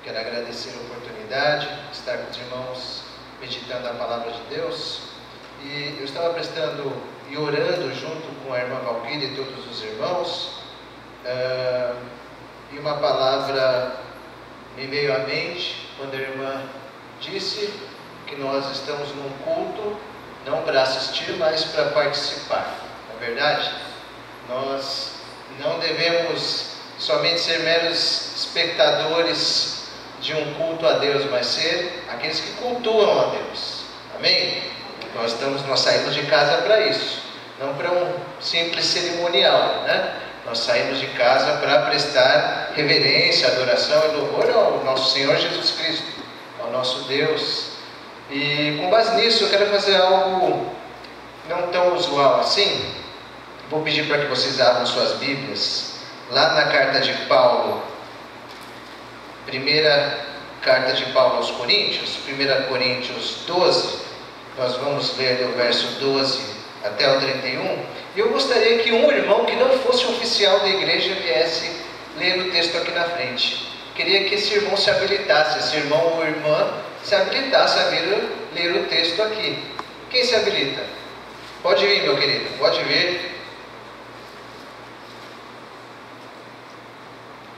Quero agradecer a oportunidade de estar com os irmãos meditando a palavra de Deus. E eu estava prestando e orando junto com a irmã Valquíria e todos os irmãos, e uma palavra me veio à mente quando a irmã disse que nós estamos num culto não para assistir, mas para participar. Não é verdade? Nós não devemos somente ser meros espectadores de um culto a Deus, mas ser aqueles que cultuam a Deus. Amém? Nós saímos de casa para isso, não para um simples cerimonial, né? Nós saímos de casa para prestar reverência, adoração e louvor ao nosso Senhor Jesus Cristo, ao nosso Deus. E com base nisso eu quero fazer algo não tão usual assim. Vou pedir para que vocês abram suas Bíblias lá na carta de Paulo, primeira carta de Paulo aos Coríntios, 1 Coríntios 12, nós vamos ler do verso 12 até o 31, e eu gostaria que um irmão que não fosse oficial da igreja viesse ler o texto aqui na frente. Queria que esse irmão se habilitasse, esse irmão ou irmã se habilitasse a ler o texto aqui. Quem se habilita? Pode vir, meu querido, pode vir.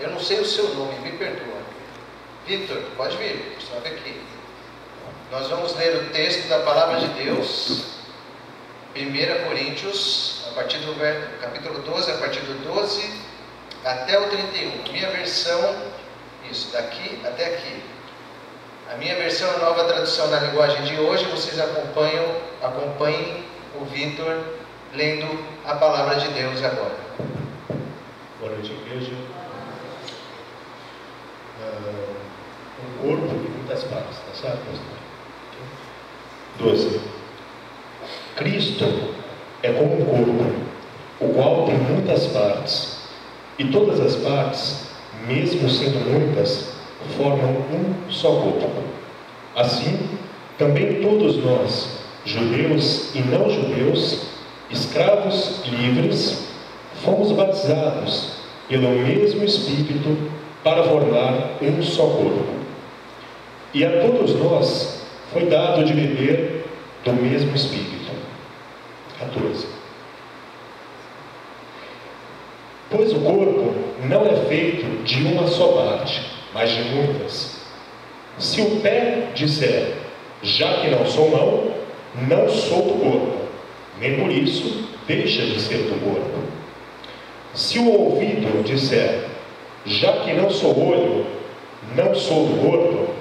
Eu não sei o seu nome, me perdoa. Vitor, pode vir, sobe aqui. Nós vamos ler o texto da palavra de Deus, 1 Coríntios, a partir do capítulo 12, a partir do 12 até o 31. Minha versão, isso, daqui até aqui. A minha versão é a nova tradução na linguagem de hoje. Vocês acompanhem o Vitor lendo a palavra de Deus agora. Boa noite, igreja. Um corpo de muitas partes, tá certo, pastor? 12. Cristo é como um corpo, o qual tem muitas partes, e todas as partes, mesmo sendo muitas, formam um só corpo. Assim, também todos nós, judeus e não judeus, escravos e livres, fomos batizados pelo mesmo Espírito para formar um só corpo. E a todos nós foi dado de beber do mesmo Espírito. 14. Pois o corpo não é feito de uma só parte, mas de muitas. Se o pé disser, já que não sou mão, não sou do corpo, nem por isso deixa de ser do corpo. Se o ouvido disser, já que não sou olho, não sou do corpo,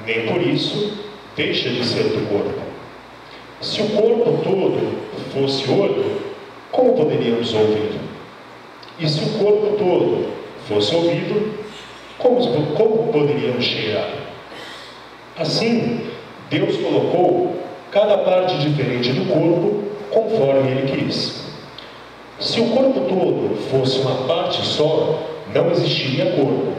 nem por isso deixa de ser do corpo. Se o corpo todo fosse olho, como poderíamos ouvir? E se o corpo todo fosse ouvido, como poderíamos cheirar? Assim, Deus colocou cada parte diferente do corpo conforme Ele quis. Se o corpo todo fosse uma parte só, não existiria corpo.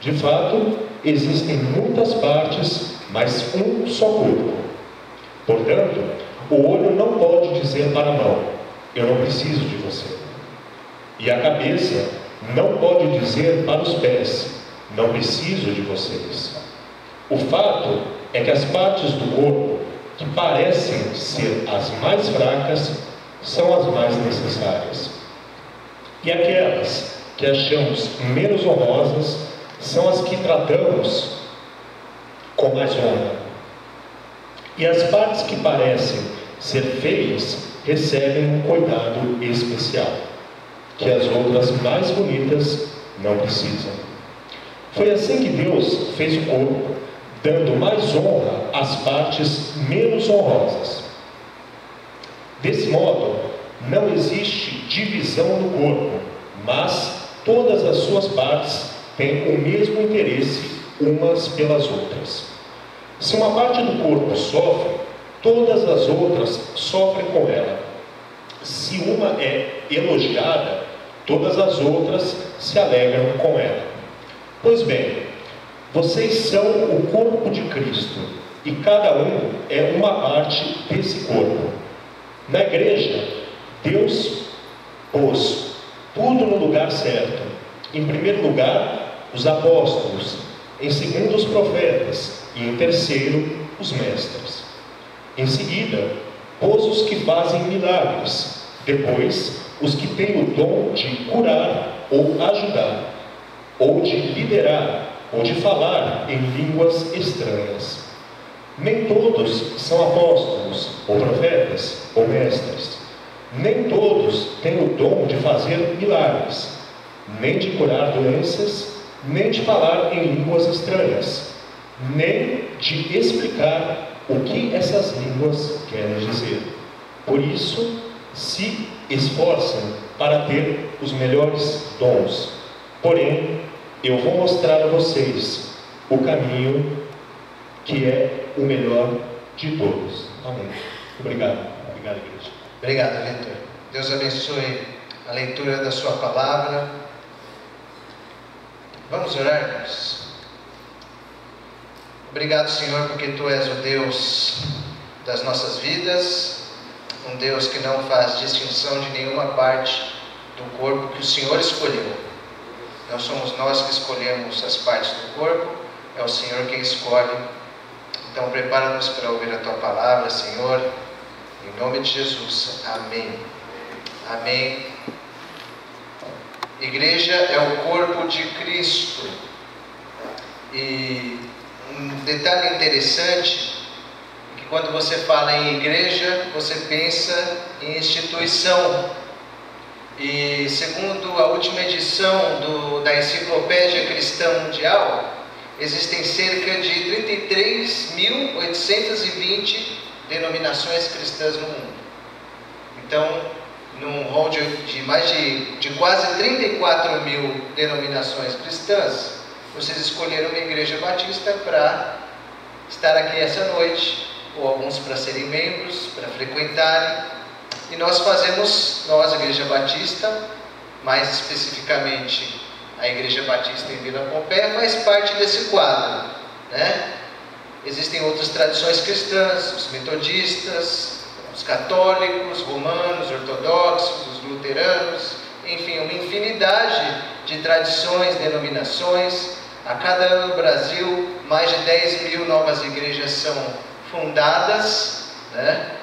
De fato, existem muitas partes, mas um só corpo. Portanto, o olho não pode dizer para a mão, eu não preciso de você. E a cabeça não pode dizer para os pés, não preciso de vocês. O fato é que as partes do corpo que parecem ser as mais fracas são as mais necessárias. E aquelas que achamos menos honrosas são as que tratamos com mais honra. E as partes que parecem ser feias recebem um cuidado especial, que as outras mais bonitas não precisam. Foi assim que Deus fez o corpo, dando mais honra às partes menos honrosas. Desse modo, não existe divisão no corpo, mas todas as suas partes têm o mesmo interesse umas pelas outras. Se uma parte do corpo sofre, todas as outras sofrem com ela. Se uma é elogiada, todas as outras se alegram com ela. Pois bem, vocês são o corpo de Cristo, e cada um é uma parte desse corpo. Na igreja, Deus pôs tudo no lugar certo. Em primeiro lugar, os apóstolos, em segundo os profetas, e em terceiro os mestres. Em seguida, pôs os que fazem milagres, depois os que têm o dom de curar ou ajudar, ou de liderar, ou de falar em línguas estranhas. Nem todos são apóstolos, ou profetas, ou mestres. Nem todos têm o dom de fazer milagres, nem de curar doenças, nem de falar em línguas estranhas, nem de explicar o que essas línguas querem dizer. Por isso, se esforçam para ter os melhores dons. Porém, eu vou mostrar a vocês o caminho que é o melhor de todos. Amém. Obrigado. Obrigado, igreja. Obrigado, Vitor. Deus abençoe a leitura da sua palavra. Vamos orar, irmãos. Obrigado, Senhor, porque Tu és o Deus das nossas vidas, um Deus que não faz distinção de nenhuma parte do corpo que o Senhor escolheu. Não somos nós que escolhemos as partes do corpo, é o Senhor quem escolhe. Então prepara-nos para ouvir a Tua palavra, Senhor, em nome de Jesus. Amém. Amém. Igreja é o corpo de Cristo. E um detalhe interessante é que quando você fala em igreja, você pensa em instituição. E segundo a última edição da Enciclopédia Cristã Mundial, existem cerca de 33.820 denominações cristãs no mundo. Então, num rol de quase 34 mil denominações cristãs, vocês escolheram uma igreja batista para estar aqui essa noite, ou alguns para serem membros, para frequentarem. E nós, a Igreja Batista, mais especificamente a Igreja Batista em Vila Pompeia, faz parte desse quadro, né? Existem outras tradições cristãs, os metodistas, os católicos, romanos, ortodoxos, os luteranos, enfim, uma infinidade de tradições, denominações. A cada ano no Brasil, mais de 10 mil novas igrejas são fundadas, né?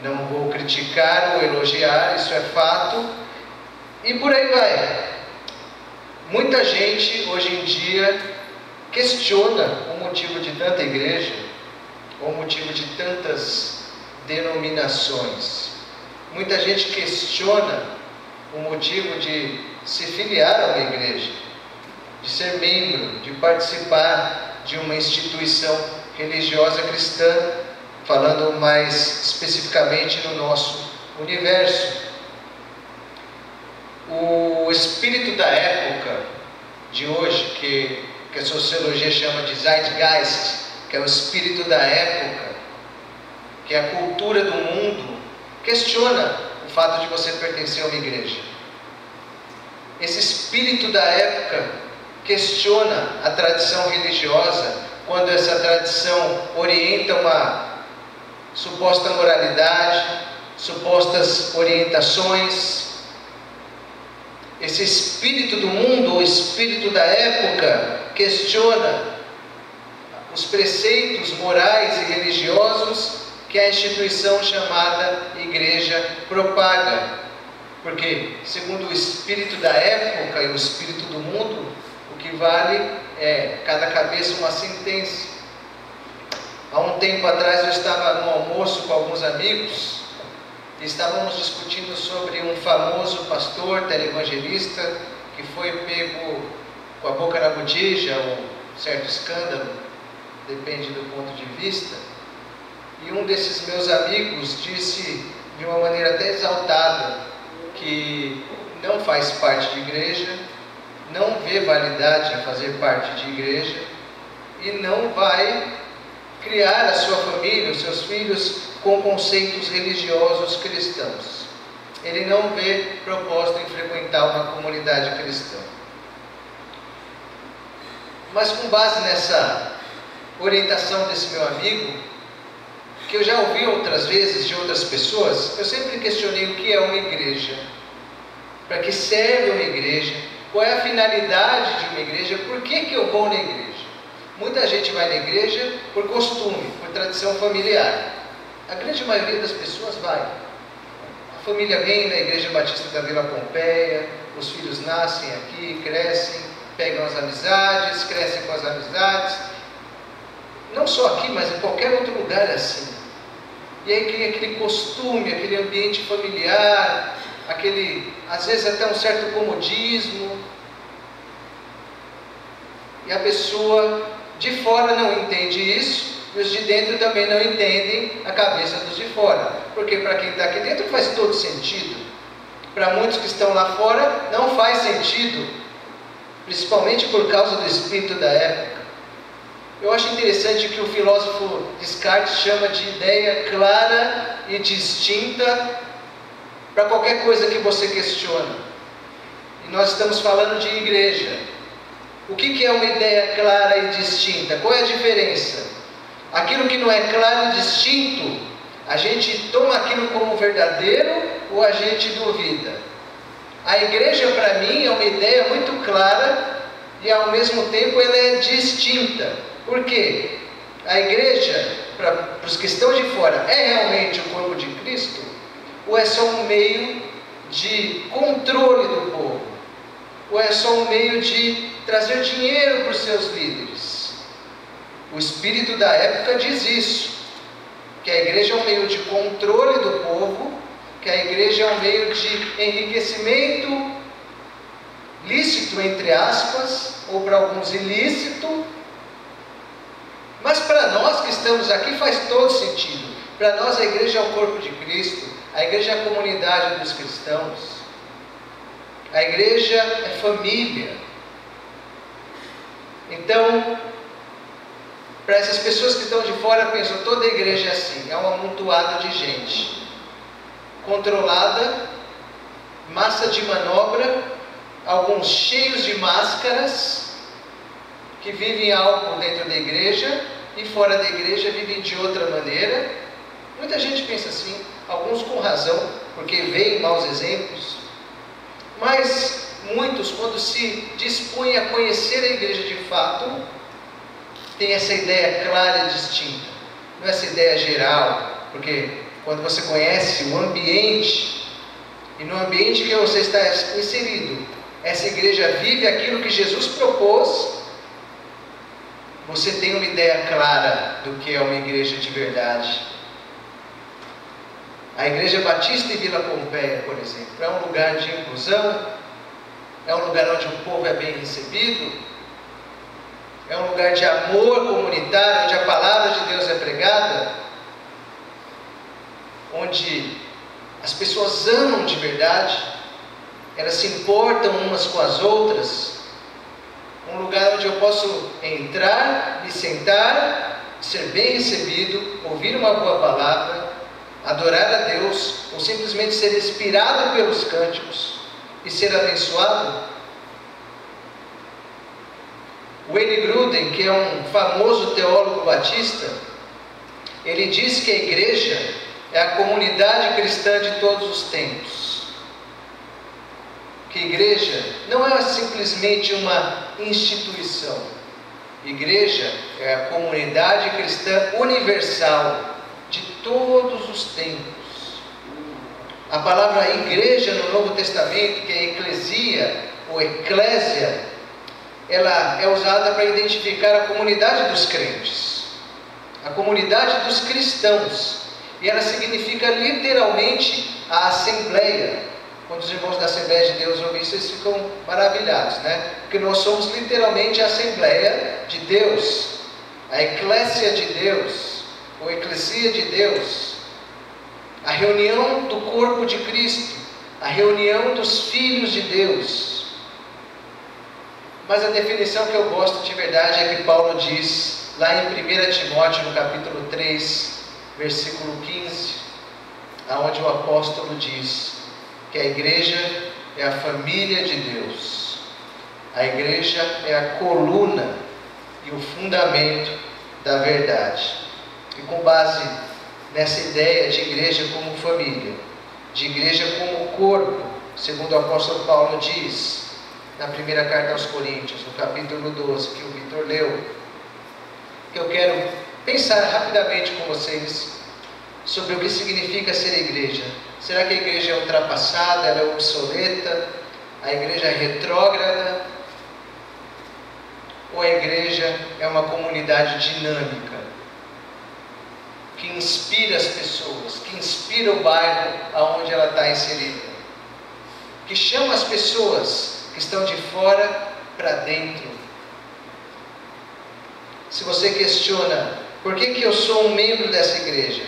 Não vou criticar ou elogiar, isso é fato. E por aí vai. Muita gente hoje em dia questiona o motivo de tanta igreja, ou o motivo de tantas denominações. Muita gente questiona o motivo de se filiar a uma igreja, de ser membro, de participar de uma instituição religiosa cristã, falando mais especificamente no nosso universo. O espírito da época de hoje, que a sociologia chama de Zeitgeist, que é o espírito da época, que é a cultura do mundo, questiona o fato de você pertencer a uma igreja. Esse espírito da época questiona a tradição religiosa, quando essa tradição orienta uma suposta moralidade, supostas orientações. Esse espírito do mundo, o espírito da época, questiona os preceitos morais e religiosos que a instituição chamada igreja propaga. Porque, segundo o espírito da época e o espírito do mundo, o que vale é cada cabeça uma sentença. Há um tempo atrás eu estava no almoço com alguns amigos e estávamos discutindo sobre um famoso pastor, televangelista, que foi pego com a boca na botija, um certo escândalo, depende do ponto de vista. E um desses meus amigos disse de uma maneira até exaltada que não faz parte de igreja, não vê validade em fazer parte de igreja e não vai criar a sua família, os seus filhos, com conceitos religiosos cristãos. Ele não vê propósito em frequentar uma comunidade cristã. Mas com base nessa orientação desse meu amigo, que eu já ouvi outras vezes de outras pessoas, eu sempre questionei o que é uma igreja, para que serve uma igreja, qual é a finalidade de uma igreja, por que eu vou na igreja. Muita gente vai na igreja por costume, por tradição familiar. A grande maioria das pessoas vai. A família vem na Igreja Batista da Vila Pompeia, os filhos nascem aqui, crescem, pegam as amizades, crescem com as amizades. Não só aqui, mas em qualquer outro lugar é assim. E aí cria aquele costume, aquele ambiente familiar, às vezes até um certo comodismo. E a pessoa de fora não entende isso, e os de dentro também não entendem a cabeça dos de fora. Porque para quem está aqui dentro faz todo sentido. Para muitos que estão lá fora não faz sentido, principalmente por causa do espírito da época. Eu acho interessante que o filósofo Descartes chama de ideia clara e distinta para qualquer coisa que você questiona. E nós estamos falando de igreja. O que é uma ideia clara e distinta? Qual é a diferença? Aquilo que não é claro e distinto, a gente toma aquilo como verdadeiro ou a gente duvida? A igreja, para mim, é uma ideia muito clara e ao mesmo tempo ela é distinta. Por quê? A igreja, para os que estão de fora, é realmente o corpo de Cristo? Ou é só um meio de controle do povo? Ou é só um meio de trazer dinheiro para os seus líderes? O espírito da época diz isso, que a igreja é um meio de controle do povo, que a igreja é um meio de enriquecimento lícito, entre aspas, ou para alguns ilícito. Mas para nós que estamos aqui faz todo sentido. Para nós a igreja é o corpo de Cristo, a igreja é a comunidade dos cristãos, a igreja é família. Então, para essas pessoas que estão de fora, pensam, toda a igreja é assim, é um amontoado de gente, controlada, massa de manobra, alguns cheios de máscaras, que vivem algo dentro da igreja, e fora da igreja vivem de outra maneira. Muita gente pensa assim, alguns com razão, porque veem maus exemplos, mas muitos, quando se dispõem a conhecer a igreja de fato, tem essa ideia clara e distinta, não essa ideia geral, porque quando você conhece o ambiente, e no ambiente que você está inserido, essa igreja vive aquilo que Jesus propôs, você tem uma ideia clara do que é uma igreja de verdade. A Igreja Batista em Vila Pompeia, por exemplo, é um lugar de inclusão, é um lugar onde o povo é bem recebido, é um lugar de amor comunitário, onde a palavra de Deus é pregada, onde as pessoas amam de verdade, elas se importam umas com as outras. Um lugar onde eu posso entrar, me sentar, ser bem recebido, ouvir uma boa palavra, adorar a Deus, ou simplesmente ser inspirado pelos cânticos e ser abençoado. Wayne Grudem, que é um famoso teólogo batista, ele diz que a igreja é a comunidade cristã de todos os tempos. Que igreja não é simplesmente uma instituição. Igreja é a comunidade cristã universal de todos os tempos. A palavra igreja no Novo Testamento, que é eclesia ou eclésia, ela é usada para identificar a comunidade dos crentes, a comunidade dos cristãos, e ela significa literalmente a assembleia. Quando os irmãos da Assembleia de Deus ouvem isso, eles ficam maravilhados, né? Porque nós somos literalmente a Assembleia de Deus, a Eclésia de Deus, ou Eclesia de Deus, a reunião do corpo de Cristo, a reunião dos filhos de Deus. Mas a definição que eu gosto de verdade é que Paulo diz, lá em 1 Timóteo, no capítulo 3, versículo 15, aonde o apóstolo diz que a igreja é a família de Deus, a igreja é a coluna e o fundamento da verdade. E com base nessa ideia de igreja como família, de igreja como corpo, segundo o apóstolo Paulo diz na primeira carta aos Coríntios, no capítulo 12, que o Vitor leu, que eu quero pensar rapidamente com vocês sobre o que significa ser igreja. Será que a igreja é ultrapassada, ela é obsoleta, a igreja é retrógrada? Ou a igreja é uma comunidade dinâmica, que inspira as pessoas, que inspira o bairro aonde ela está inserida, que chama as pessoas que estão de fora para dentro? Se você questiona, por que eu sou um membro dessa igreja?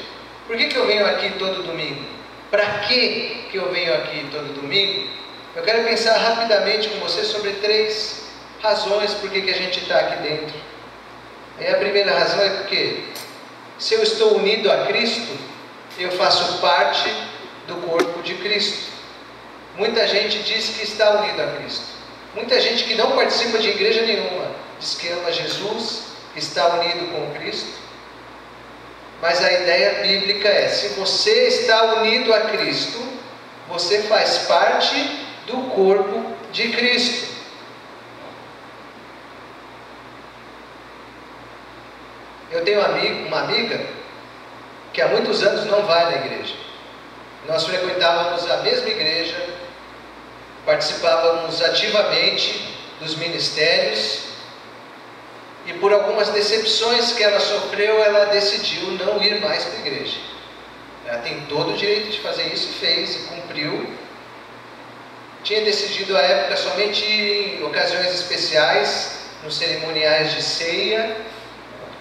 Por que eu venho aqui todo domingo? Para que eu venho aqui todo domingo? Eu quero pensar rapidamente com você sobre 3 razões por que a gente está aqui dentro. E a primeira razão é porque, se eu estou unido a Cristo, eu faço parte do corpo de Cristo. Muita gente diz que está unido a Cristo. Muita gente que não participa de igreja nenhuma diz que ama Jesus, que está unido com Cristo. Mas a ideia bíblica é: se você está unido a Cristo, você faz parte do corpo de Cristo. Eu tenho uma amiga que há muitos anos não vai na igreja. Nós frequentávamos a mesma igreja, participávamos ativamente dos ministérios, e por algumas decepções que ela sofreu, ela decidiu não ir mais para a igreja. Ela tem todo o direito de fazer isso, e fez, e cumpriu. Tinha decidido à época somente em ocasiões especiais, nos cerimoniais de ceia,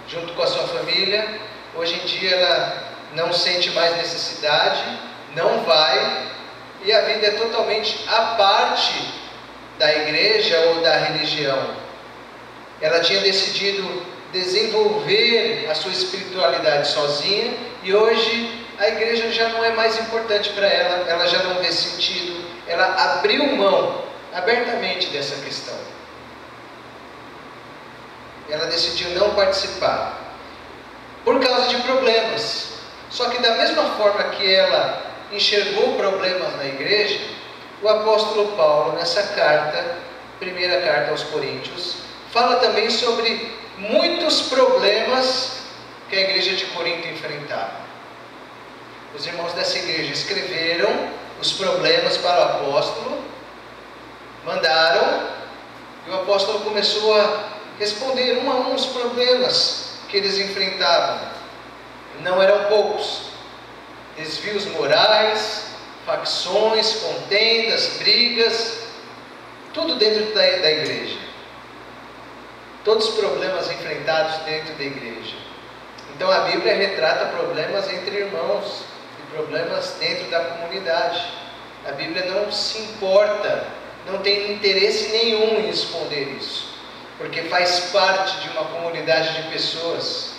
junto com a sua família. Hoje em dia ela não sente mais necessidade, não vai, e a vida é totalmente à parte da igreja ou da religião. Ela tinha decidido desenvolver a sua espiritualidade sozinha, e hoje a igreja já não é mais importante para ela, ela já não vê sentido, ela abriu mão abertamente dessa questão. Ela decidiu não participar, por causa de problemas. Só que da mesma forma que ela enxergou problemas na igreja, o apóstolo Paulo, nessa carta, primeira carta aos Coríntios, fala também sobre muitos problemas que a igreja de Corinto enfrentava. Os irmãos dessa igreja escreveram os problemas para o apóstolo, mandaram, e o apóstolo começou a responder um a um os problemas que eles enfrentavam. Não eram poucos: desvios morais, facções, contendas, brigas, tudo dentro da igreja. Todos os problemas enfrentados dentro da igreja. Então a Bíblia retrata problemas entre irmãos e problemas dentro da comunidade. A Bíblia não se importa, não tem interesse nenhum em esconder isso, porque faz parte de uma comunidade de pessoas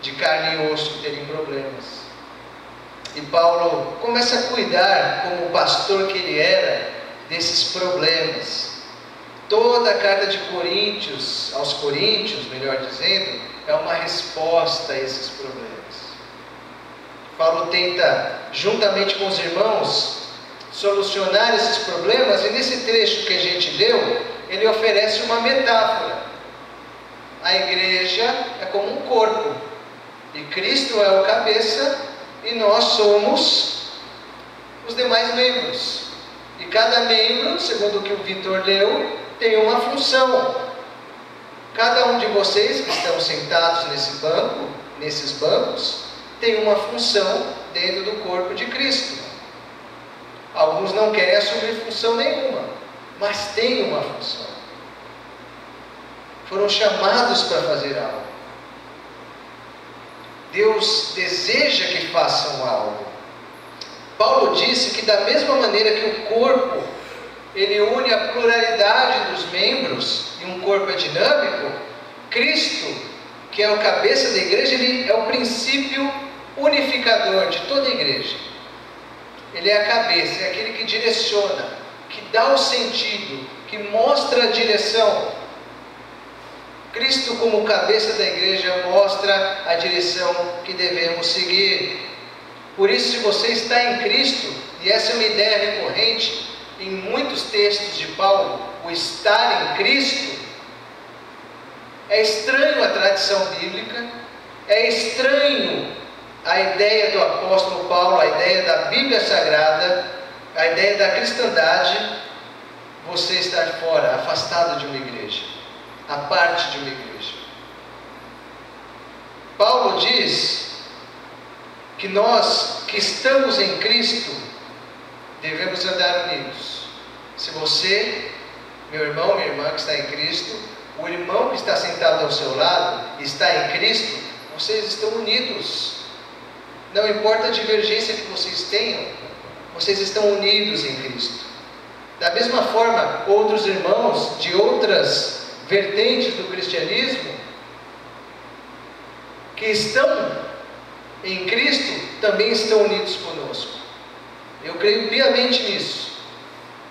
de carne e osso que terem problemas. E Paulo começa a cuidar, como o pastor que ele era, desses problemas. Toda a carta de Coríntios, aos Coríntios, melhor dizendo, é uma resposta a esses problemas. Paulo tenta, juntamente com os irmãos, solucionar esses problemas, e nesse trecho que a gente leu, ele oferece uma metáfora. A igreja é como um corpo, e Cristo é o cabeça, e nós somos os demais membros. E cada membro, segundo o que o Vitor leu, tem uma função. Cada um de vocês que estão sentados nesses bancos, tem uma função dentro do corpo de Cristo. Alguns não querem assumir função nenhuma, mas têm uma função. Foram chamados para fazer algo. Deus deseja que façam algo. Paulo disse que da mesma maneira que o corpo, ele une a pluralidade dos membros, e um corpo é dinâmico, Cristo, que é o cabeça da igreja, ele é o princípio unificador de toda a igreja. Ele é a cabeça, é aquele que direciona, que dá o sentido, que mostra a direção. Cristo, como cabeça da igreja, mostra a direção que devemos seguir. Por isso, se você está em Cristo, e essa é uma ideia recorrente em muitos textos de Paulo, o estar em Cristo, É estranho a tradição bíblica, é estranho a ideia do apóstolo Paulo, a ideia da Bíblia Sagrada, a ideia da cristandade, você estar fora, afastado de uma igreja, à parte de uma igreja. Paulo diz que nós que estamos em Cristo devemos andar unidos. Se você, meu irmão, minha irmã que está em Cristo, o irmão que está sentado ao seu lado está em Cristo, vocês estão unidos. Não importa a divergência que vocês tenham, vocês estão unidos em Cristo. Da mesma forma, outros irmãos de outras vertentes do cristianismo que estão em Cristo também estão unidos conosco. Eu creio piamente nisso.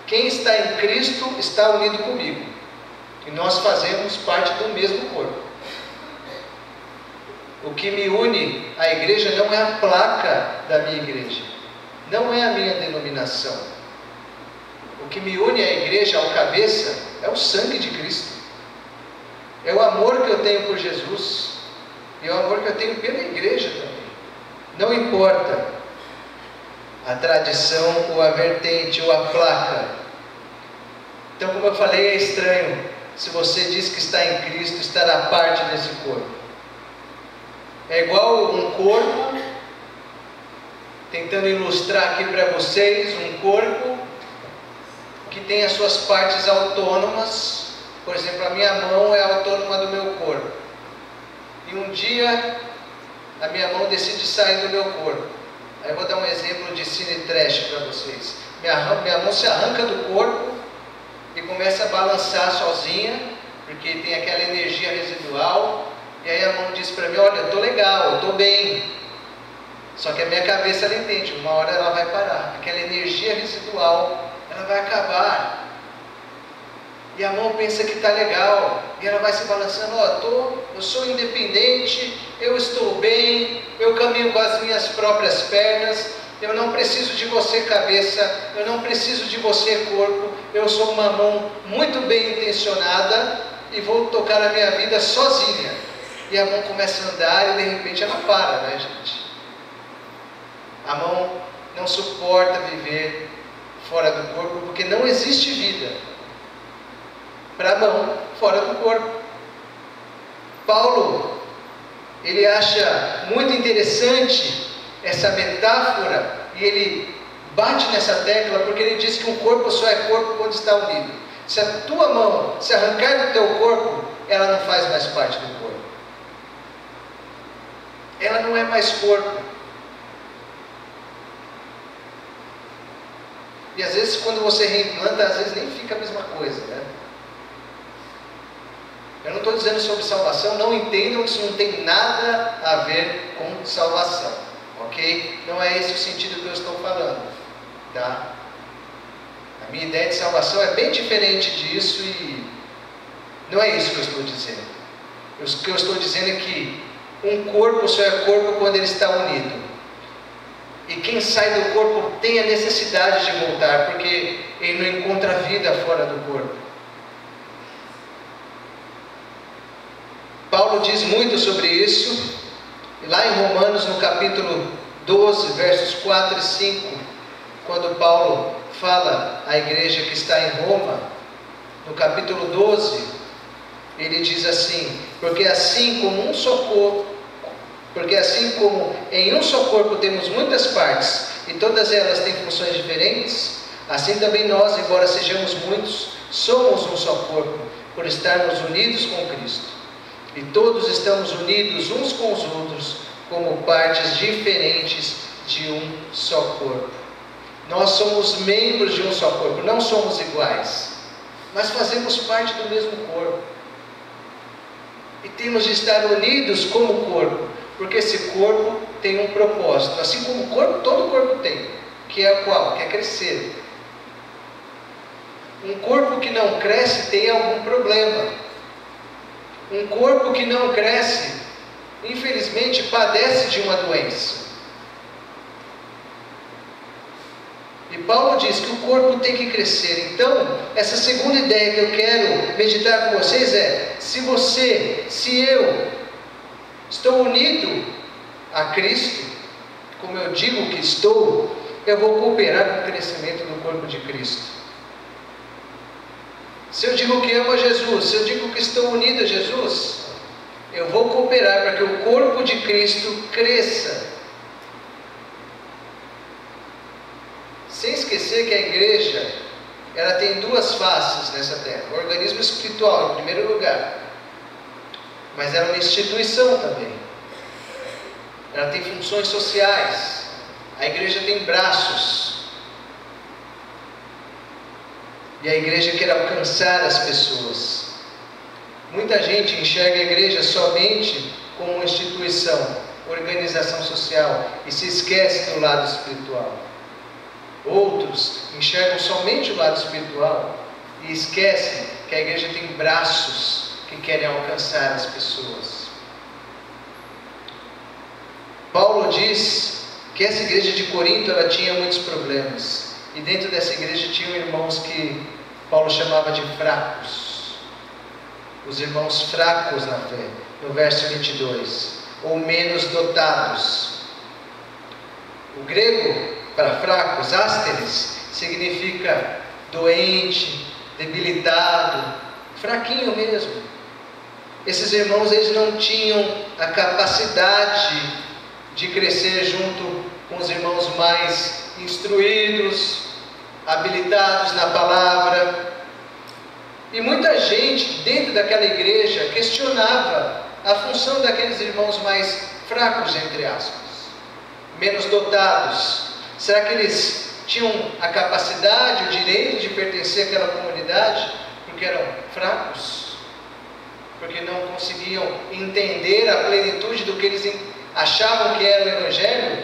Quem está em Cristo está unido comigo. E nós fazemos parte do mesmo corpo. O que me une à igreja não é a placa da minha igreja, não é a minha denominação. O que me une à igreja, ao cabeça, é o sangue de Cristo. É o amor que eu tenho por Jesus. E é o amor que eu tenho pela igreja também. Não importa a tradição, ou a vertente, ou a placa. Então, como eu falei, é estranho se você diz que está em Cristo, estará parte desse corpo. É igual um corpo, tentando ilustrar aqui para vocês, um corpo que tem as suas partes autônomas. Por exemplo, a minha mão é autônoma do meu corpo. E um dia, a minha mão decide sair do meu corpo. Aí eu vou dar um exemplo de cine trash para vocês. Minha mão se arranca do corpo e começa a balançar sozinha, porque tem aquela energia residual. E aí a mão diz para mim: olha, eu estou legal, eu estou bem. Só que a minha cabeça, ela entende, uma hora ela vai parar. Aquela energia residual, ela vai acabar. E a mão pensa que está legal. E ela vai se balançando: eu sou independente, eu estou bem, eu caminho com as minhas próprias pernas, eu não preciso de você cabeça, eu não preciso de você corpo, eu sou uma mão muito bem intencionada e vou tocar a minha vida sozinha. E a mão começa a andar e de repente ela para, né, gente? A mão não suporta viver fora do corpo, porque não existe vida para a mão fora do corpo. Paulo, ele acha muito interessante essa metáfora e ele bate nessa tecla porque ele diz que um corpo só é corpo quando está unido. Se a tua mão se arrancar do teu corpo, ela não faz mais parte do corpo. Ela não é mais corpo. E às vezes quando você reimplanta, às vezes nem fica a mesma coisa, né? Eu não estou dizendo sobre salvação, não entendam que isso não tem nada a ver com salvação, ok? Não é esse o sentido que eu estou falando, tá? A minha ideia de salvação é bem diferente disso e não é isso que eu estou dizendo. O que eu estou dizendo é que um corpo só é corpo quando ele está unido. E quem sai do corpo tem a necessidade de voltar, porque ele não encontra vida fora do corpo. Paulo diz muito sobre isso, lá em Romanos, no capítulo 12, versos 4 e 5, quando Paulo fala à igreja que está em Roma, no capítulo 12, ele diz assim: porque assim como em um só corpo temos muitas partes, e todas elas têm funções diferentes, assim também nós, embora sejamos muitos, somos um só corpo, por estarmos unidos com Cristo. E todos estamos unidos uns com os outros, como partes diferentes de um só corpo. Nós somos membros de um só corpo, não somos iguais, mas fazemos parte do mesmo corpo. E temos de estar unidos como corpo, porque esse corpo tem um propósito, assim como o corpo, todo corpo tem, que é qual? Que é crescer. Um corpo que não cresce tem algum problema. Um corpo que não cresce, infelizmente, padece de uma doença. E Paulo diz que o corpo tem que crescer. Então, essa segunda ideia que eu quero meditar com vocês é: se eu estou unido a Cristo, como eu digo que estou, eu vou cooperar com o crescimento do corpo de Cristo. Se eu digo que amo a Jesus, se eu digo que estou unido a Jesus, eu vou cooperar para que o corpo de Cristo cresça. Sem esquecer que a igreja, ela tem duas faces nessa terra. O organismo espiritual, em primeiro lugar, mas ela é uma instituição também. Ela tem funções sociais. A igreja tem braços. E a igreja quer alcançar as pessoas. Muita gente enxerga a igreja somente como uma instituição, organização social, e se esquece do lado espiritual. Outros enxergam somente o lado espiritual e esquecem que a igreja tem braços que querem alcançar as pessoas. Paulo diz que essa igreja de Corinto, ela tinha muitos problemas. E dentro dessa igreja tinham irmãos que Paulo chamava de fracos. Os irmãos fracos na fé, no verso 22. Ou menos dotados. O grego para fracos, ásteres, significa doente, debilitado, fraquinho mesmo. Esses irmãos, eles não tinham a capacidade de crescer junto com os irmãos mais instruídos, habilitados na palavra. E muita gente dentro daquela igreja questionava a função daqueles irmãos mais fracos, entre aspas, menos dotados. Será que eles tinham a capacidade, o direito de pertencer àquela comunidade porque eram fracos? Porque não conseguiam entender a plenitude do que eles achavam que era o Evangelho?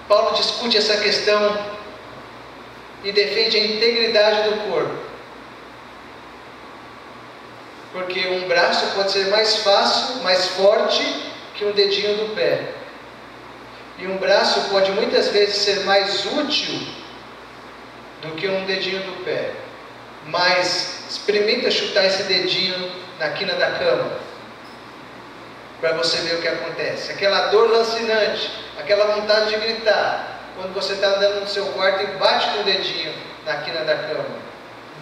Paulo discute essa questão e defende a integridade do corpo. Porque um braço pode ser mais fácil, mais forte que um dedinho do pé. E um braço pode muitas vezes ser mais útil do que um dedinho do pé. Mas experimenta chutar esse dedinho na quina da cama, para você ver o que acontece. Aquela dor lancinante, aquela vontade de gritar, quando você está andando no seu quarto e bate com o dedinho na quina da cama.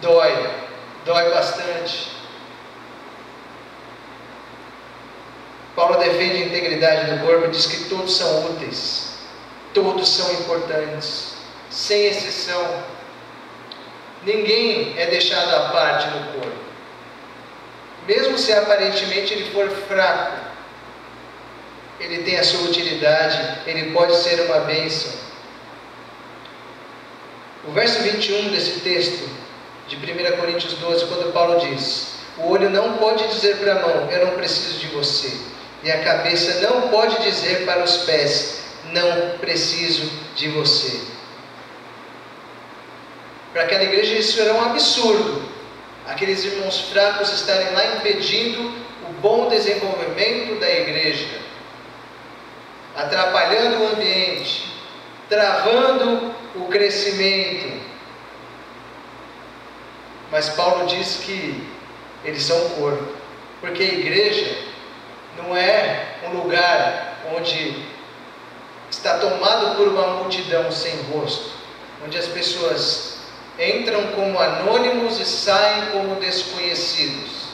Dói bastante. Paulo defende a integridade do corpo e diz que todos são úteis, todos são importantes, sem exceção. Ninguém é deixado à parte no corpo. Mesmo se aparentemente ele for fraco, ele tem a sua utilidade, ele pode ser uma bênção. O verso 21 desse texto, de 1 Coríntios 12, quando Paulo diz: o olho não pode dizer para a mão, eu não preciso de você. E a cabeça não pode dizer para os pés, não preciso de você. Para aquela igreja isso era um absurdo. Aqueles irmãos fracos estarem lá impedindo o bom desenvolvimento da igreja, atrapalhando o ambiente, travando o crescimento. Mas Paulo diz que eles são o corpo, porque a igreja não é um lugar onde está tomado por uma multidão sem rosto, onde as pessoas entram como anônimos e saem como desconhecidos.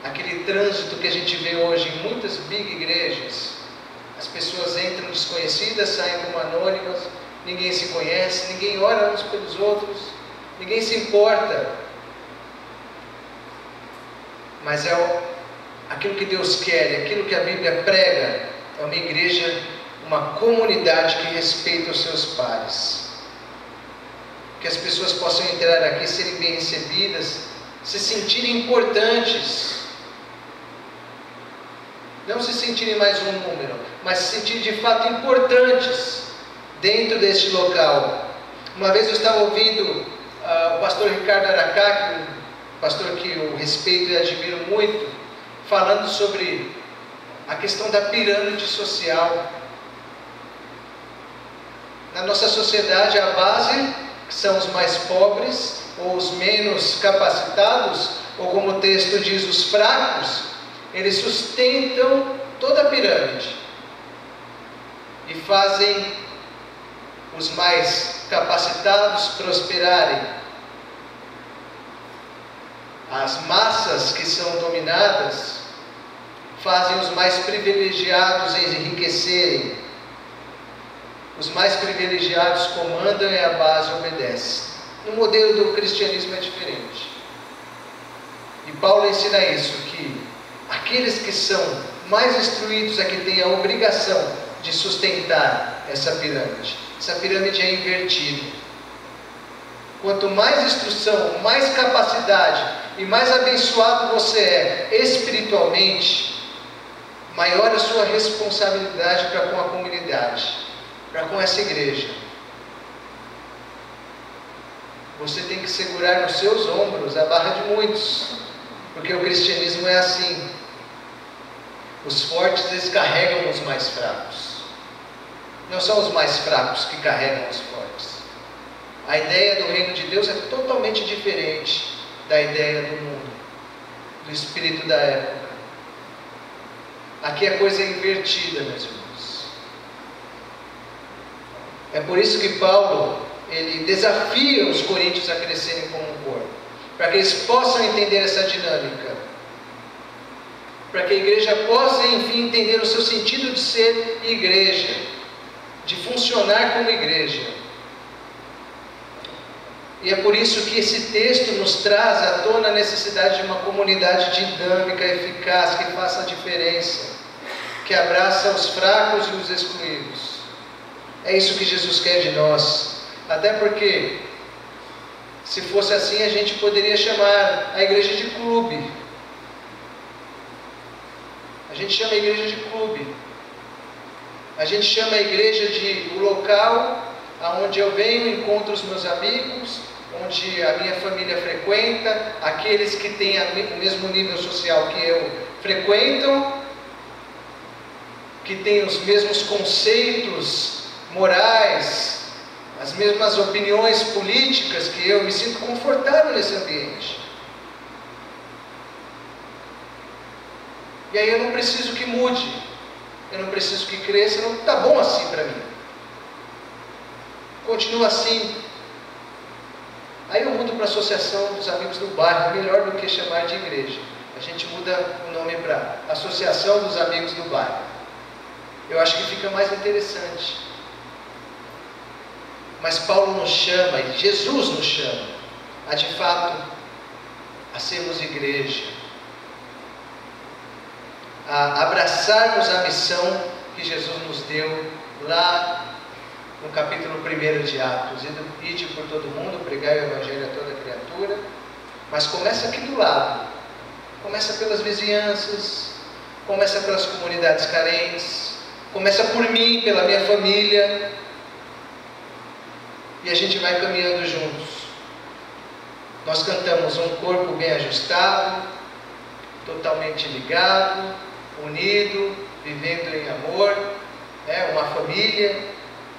Aquele trânsito que a gente vê hoje em muitas big igrejas, as pessoas entram desconhecidas, saem como anônimas, ninguém se conhece, ninguém ora uns pelos outros, ninguém se importa. Mas aquilo que Deus quer, aquilo que a Bíblia prega, é uma igreja, uma comunidade que respeita os seus pares. Que as pessoas possam entrar aqui, serem bem recebidas, se sentirem importantes. Não se sentirem mais um número, mas se sentirem de fato importantes dentro deste local. Uma vez eu estava ouvindo o pastor Ricardo Aracá, pastor que eu respeito e admiro muito, falando sobre a questão da pirâmide social. Na nossa sociedade, a base, que são os mais pobres ou os menos capacitados, ou como o texto diz, os fracos, eles sustentam toda a pirâmide e fazem os mais capacitados prosperarem. As massas que são dominadas fazem os mais privilegiados enriquecerem. Os mais privilegiados comandam e a base obedece. No modelo do cristianismo é diferente. E Paulo ensina isso, que aqueles que são mais instruídos é que têm a obrigação de sustentar essa pirâmide. Essa pirâmide é invertida. Quanto mais instrução, mais capacidade e mais abençoado você é espiritualmente, maior a sua responsabilidade para com a comunidade, para com essa igreja. Você tem que segurar nos seus ombros a barra de muitos, porque o cristianismo é assim. Os fortes, eles carregam os mais fracos. Não são os mais fracos que carregam os fortes. A ideia do reino de Deus é totalmente diferente da ideia do mundo, do espírito da época. Aqui a coisa é invertida, meus irmãos. É por isso que Paulo, ele desafia os coríntios a crescerem como um corpo, para que eles possam entender essa dinâmica, para que a igreja possa, enfim, entender o seu sentido de ser igreja, de funcionar como igreja. E é por isso que esse texto nos traz à tona a necessidade de uma comunidade dinâmica, eficaz, que faça a diferença, que abraça os fracos e os excluídos. É isso que Jesus quer de nós. Até porque, se fosse assim, a gente poderia chamar a igreja de clube. A gente chama a igreja de clube. A gente chama a igreja de o local aonde eu venho, encontro os meus amigos, onde a minha família frequenta, aqueles que têm o mesmo nível social que eu frequentam, que têm os mesmos conceitos morais, as mesmas opiniões políticas que eu, me sinto confortável nesse ambiente. E aí eu não preciso que mude, eu não preciso que cresça, não está bom assim para mim. Continua assim. Aí eu mudo para a Associação dos Amigos do Bairro, melhor do que chamar de igreja. A gente muda o nome para Associação dos Amigos do Bairro. Eu acho que fica mais interessante. Mas Paulo nos chama, e Jesus nos chama, a de fato, a sermos igreja, a abraçarmos a missão que Jesus nos deu lá no capítulo 1 de Atos: ide por todo mundo, pregai o evangelho a toda criatura. Mas começa aqui do lado, começa pelas vizinhanças, começa pelas comunidades carentes, começa por mim, pela minha família, e a gente vai caminhando juntos. Nós cantamos um corpo bem ajustado, totalmente ligado, unido, vivendo em amor, uma família.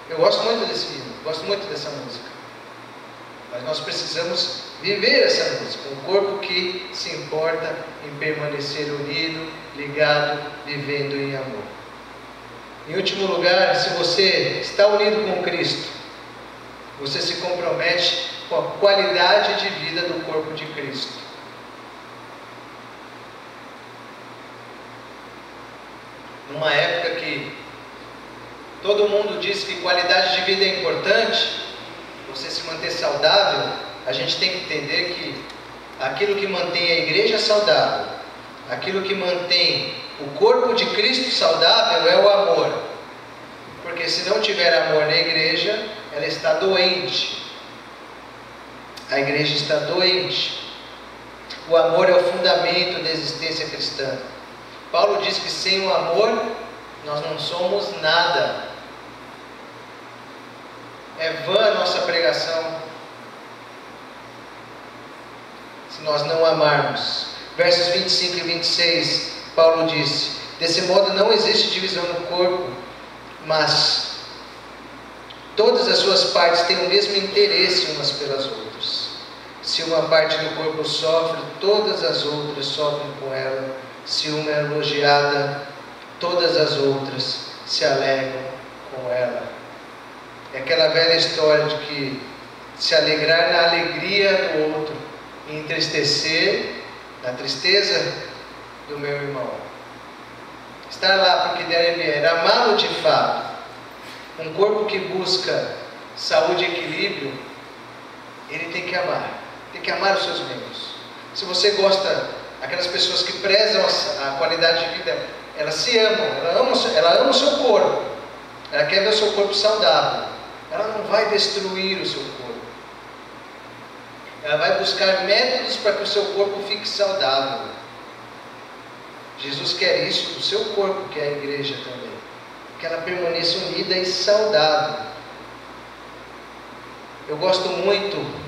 Eu gosto muito desse hino, gosto muito dessa música. Mas nós precisamos viver essa música, um corpo que se importa em permanecer unido, ligado, vivendo em amor. Em último lugar, se você está unido com Cristo, você se compromete com a qualidade de vida do corpo de Cristo. Numa época que todo mundo diz que qualidade de vida é importante, você se manter saudável, a gente tem que entender que aquilo que mantém a igreja saudável, aquilo que mantém o corpo de Cristo saudável é o amor. Porque se não tiver amor na igreja, ela está doente. A igreja está doente. O amor é o fundamento da existência cristã. Paulo diz que sem o amor nós não somos nada. É vã a nossa pregação se nós não amarmos. Versos 25 e 26, Paulo disse: desse modo não existe divisão no corpo, mas todas as suas partes têm o mesmo interesse umas pelas outras. Se uma parte do corpo sofre, todas as outras sofrem com ela. Se uma é elogiada, todas as outras se alegram com ela. É aquela velha história de que se alegrar na alegria do outro e entristecer na tristeza do meu irmão. Estar lá porque ele é amá-lo de fato. Um corpo que busca saúde e equilíbrio, ele tem que amar. Tem que amar os seus membros. Se você gosta, aquelas pessoas que prezam a qualidade de vida, elas se amam, ela ama o seu corpo. Ela quer ver o seu corpo saudável. Ela não vai destruir o seu corpo. Ela vai buscar métodos para que o seu corpo fique saudável. Jesus quer isso do seu corpo, que é a igreja também. Que ela permaneça unida e saudável. Eu gosto muito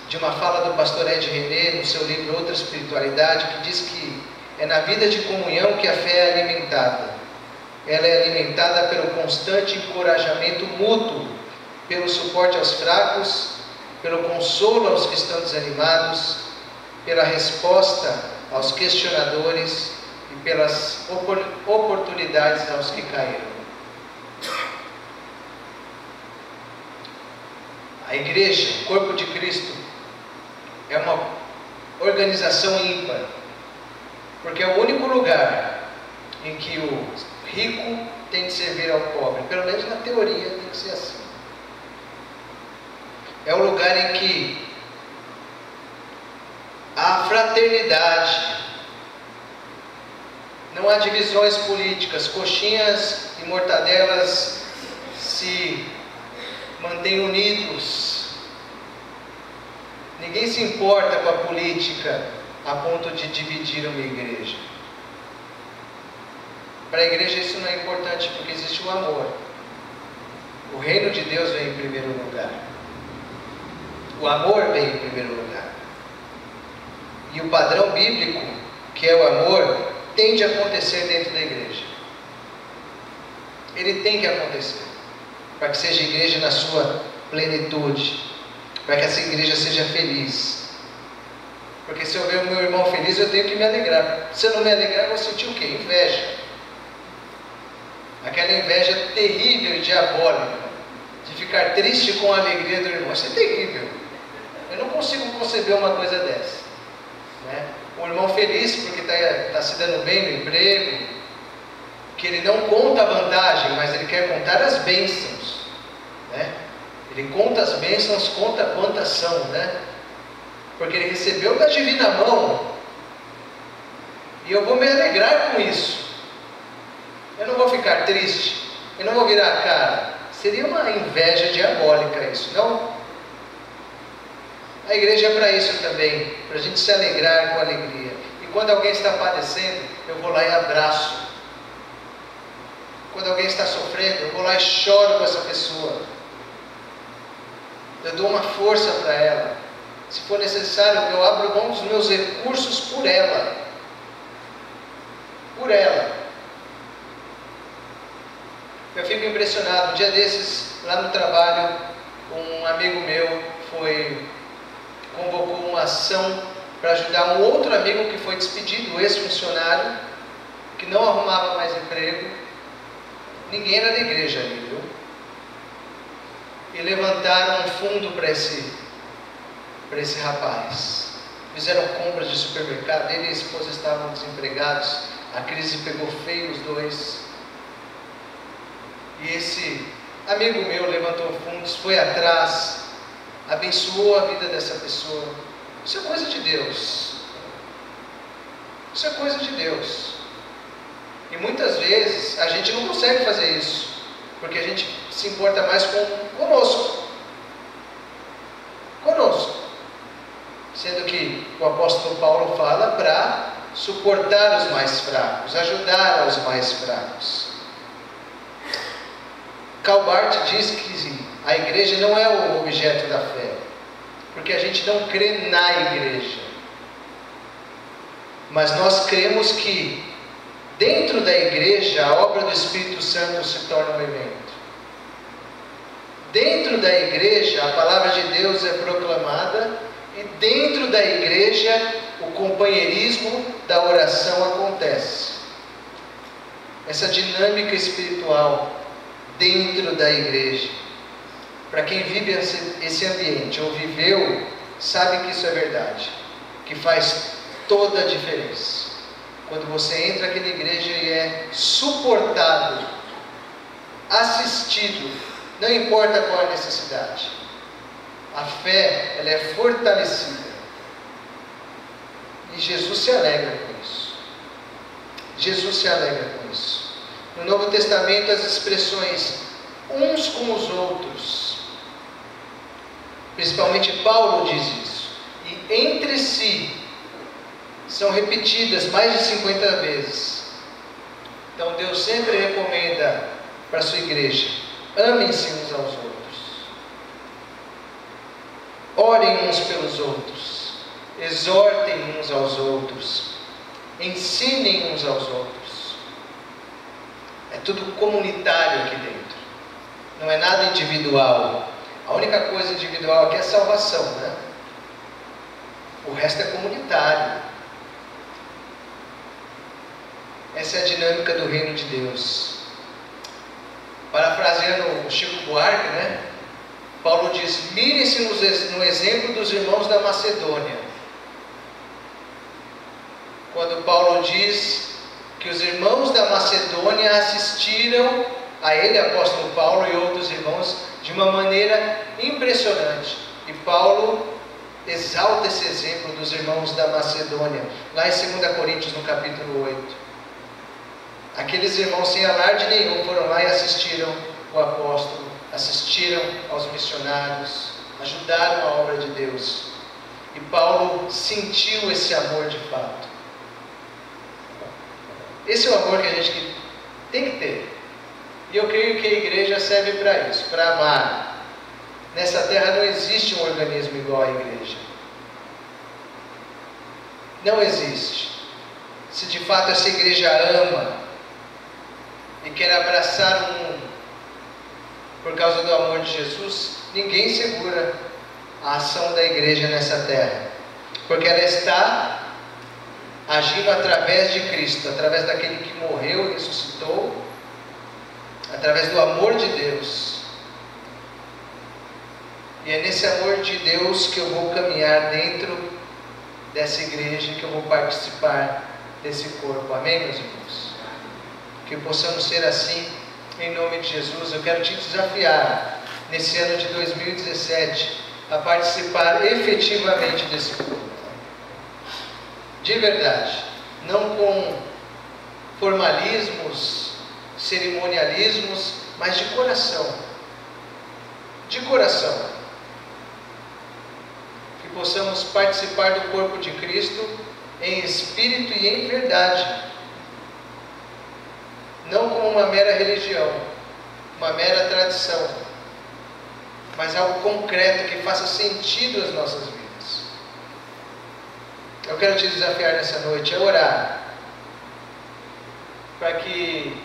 de uma fala do pastor Ed René, no seu livro Outra Espiritualidade, que diz que é na vida de comunhão que a fé é alimentada. Ela é alimentada pelo constante encorajamento mútuo, pelo suporte aos fracos, pelo consolo aos que estão desanimados, pela resposta aos questionadores e pelas oportunidades aos que caíram. A igreja, o corpo de Cristo, é uma organização ímpar, porque é o único lugar em que o rico tem de servir ao pobre, pelo menos na teoria tem que ser assim. É o lugar em que há fraternidade, não há divisões políticas, coxinhas e mortadelas se mantêm unidos. Ninguém se importa com a política a ponto de dividir uma igreja. Para a igreja isso não é importante, porque existe o amor. O reino de Deus vem em primeiro lugar. O amor vem em primeiro lugar. E o padrão bíblico, que é o amor, tem de acontecer dentro da igreja. Ele tem que acontecer, para que seja a igreja na sua plenitude, para que essa igreja seja feliz. Porque se eu ver o meu irmão feliz, eu tenho que me alegrar. Se eu não me alegrar, eu vou sentir o quê? Inveja. Aquela inveja terrível e diabólica, de ficar triste com a alegria do irmão. Isso é terrível. Eu não consigo conceber uma coisa dessa, né? Um irmão feliz porque está se dando bem no emprego, que ele não conta a vantagem, mas ele quer contar as bênçãos, né? Ele conta as bênçãos, conta quantas são, né? Porque ele recebeu da divina mão, e eu vou me alegrar com isso. Eu não vou ficar triste, eu não vou virar a cara. Seria uma inveja diabólica isso, não? A igreja é para isso também, para a gente se alegrar com alegria. E quando alguém está padecendo, eu vou lá e abraço. Quando alguém está sofrendo, eu vou lá e choro com essa pessoa. Eu dou uma força para ela. Se for necessário, eu abro mão dos meus recursos por ela. Por ela. Eu fico impressionado. Um dia desses, lá no trabalho, um amigo meu convocou uma ação para ajudar um outro amigo que foi despedido, um ex-funcionário, que não arrumava mais emprego. Ninguém era da igreja ali, viu? E levantaram um fundo para esse rapaz. Fizeram compras de supermercado, ele e a esposa estavam desempregados, a crise pegou feio os dois. E esse amigo meu levantou fundos, foi atrás, abençoou a vida dessa pessoa. Isso é coisa de Deus. Isso é coisa de Deus. E muitas vezes a gente não consegue fazer isso, porque a gente se importa mais conosco. Sendo que o apóstolo Paulo fala para suportar os mais fracos, ajudar aos mais fracos. Karl Barth diz que a igreja não é o objeto da fé, porque a gente não crê na igreja. Mas nós cremos que dentro da igreja a obra do Espírito Santo se torna um evento. Dentro da igreja a palavra de Deus é proclamada E dentro da igreja, o companheirismo da oração acontece. Essa dinâmica espiritual dentro da igreja. Para quem vive esse ambiente, ou viveu, sabe que isso é verdade. Que faz toda a diferença. Quando você entra naquela igreja e é suportado, assistido, não importa qual a necessidade. A fé, ela é fortalecida. E Jesus se alegra com isso. Jesus se alegra com isso. No Novo Testamento, as expressões uns com os outros, principalmente Paulo diz isso, e entre si, são repetidas mais de 50 vezes. Então Deus sempre recomenda para a sua igreja: amem-se uns aos outros, orem uns pelos outros, exortem uns aos outros, ensinem uns aos outros. É tudo comunitário aqui dentro, não é nada individual. A única coisa individual aqui é a salvação, né? O resto é comunitário. Essa é a dinâmica do reino de Deus. Parafraseando o Chico Buarque, né? Paulo diz: mirem-se no exemplo dos irmãos da Macedônia. Quando Paulo diz que os irmãos da Macedônia assistiram a ele, apóstolo Paulo e outros irmãos, de uma maneira impressionante. E Paulo exalta esse exemplo dos irmãos da Macedônia, lá em 2 Coríntios, no capítulo 8. Aqueles irmãos, sem alarde nenhum, foram lá e assistiram o apóstolo, assistiram aos missionários, ajudaram a obra de Deus. E Paulo sentiu esse amor de fato. Esse é o amor que a gente tem que ter. E eu creio que a igreja serve para isso, para amar. Nessa terra não existe um organismo igual à igreja. Não existe. Se de fato essa igreja ama e quer abraçar o mundo por causa do amor de Jesus, ninguém segura a ação da igreja nessa terra, porque ela está agindo através de Cristo, através daquele que morreu e ressuscitou, através do amor de Deus. E é nesse amor de Deus que eu vou caminhar dentro dessa igreja, que eu vou participar desse corpo. Amém, meus irmãos? Que possamos ser assim, em nome de Jesus. Eu quero te desafiar, nesse ano de 2017, a participar efetivamente desse corpo. De verdade. Não com formalismos, cerimonialismos, mas de coração. De coração. Que possamos participar do corpo de Cristo em espírito e em verdade. Não como uma mera religião, uma mera tradição, mas algo concreto que faça sentido às nossas vidas. Eu quero te desafiar nessa noite a orar, para que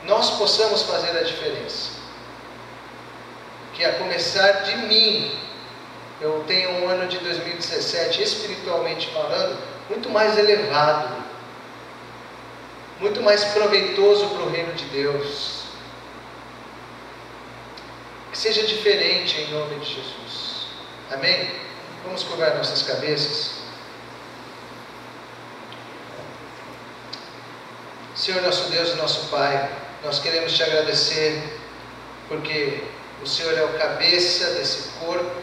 nós possamos fazer a diferença. Que a começar de mim, eu tenho um ano de 2017, espiritualmente falando, muito mais elevado, muito mais proveitoso para o reino de Deus. Que seja diferente em nome de Jesus. Amém? Vamos curvar nossas cabeças. Senhor nosso Deus e nosso Pai, nós queremos te agradecer, porque o Senhor é o cabeça desse corpo,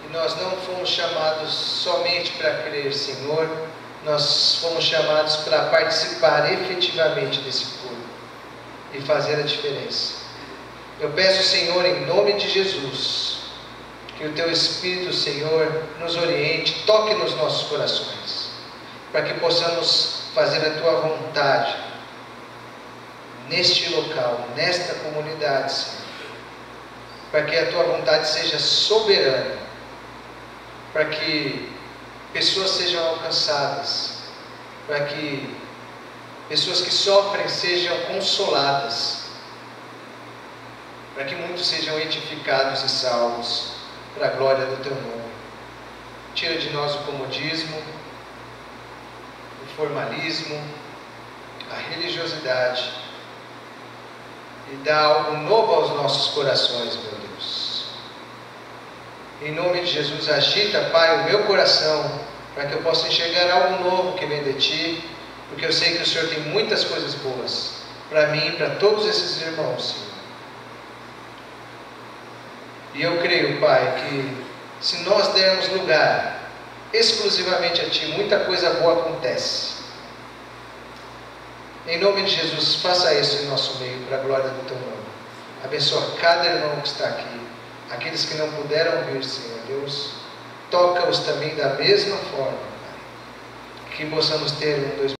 e nós não fomos chamados somente para crer, Senhor, nós fomos chamados para participar efetivamente desse corpo e fazer a diferença. Eu peço, Senhor, em nome de Jesus, que o Teu Espírito, Senhor, nos oriente, toque nos nossos corações, para que possamos fazer a Tua vontade neste local, nesta comunidade, Senhor, para que a Tua vontade seja soberana, para que pessoas sejam alcançadas, para que pessoas que sofrem sejam consoladas, para que muitos sejam edificados e salvos, para a glória do Teu nome. tira de nós o comodismo, o formalismo, a religiosidade e dá algo novo aos nossos corações, meu Deus. Em nome de Jesus, agita, Pai, o meu coração, para que eu possa enxergar algo novo que vem de Ti, porque eu sei que o Senhor tem muitas coisas boas para mim e para todos esses irmãos, Senhor. E eu creio, Pai, que se nós dermos lugar exclusivamente a Ti, muita coisa boa acontece. Em nome de Jesus, faça isso em nosso meio, para a glória do Teu nome. Abençoa cada irmão que está aqui, aqueles que não puderam vir, Senhor Deus, toca-os também da mesma forma, Pai. Que possamos ter um 2020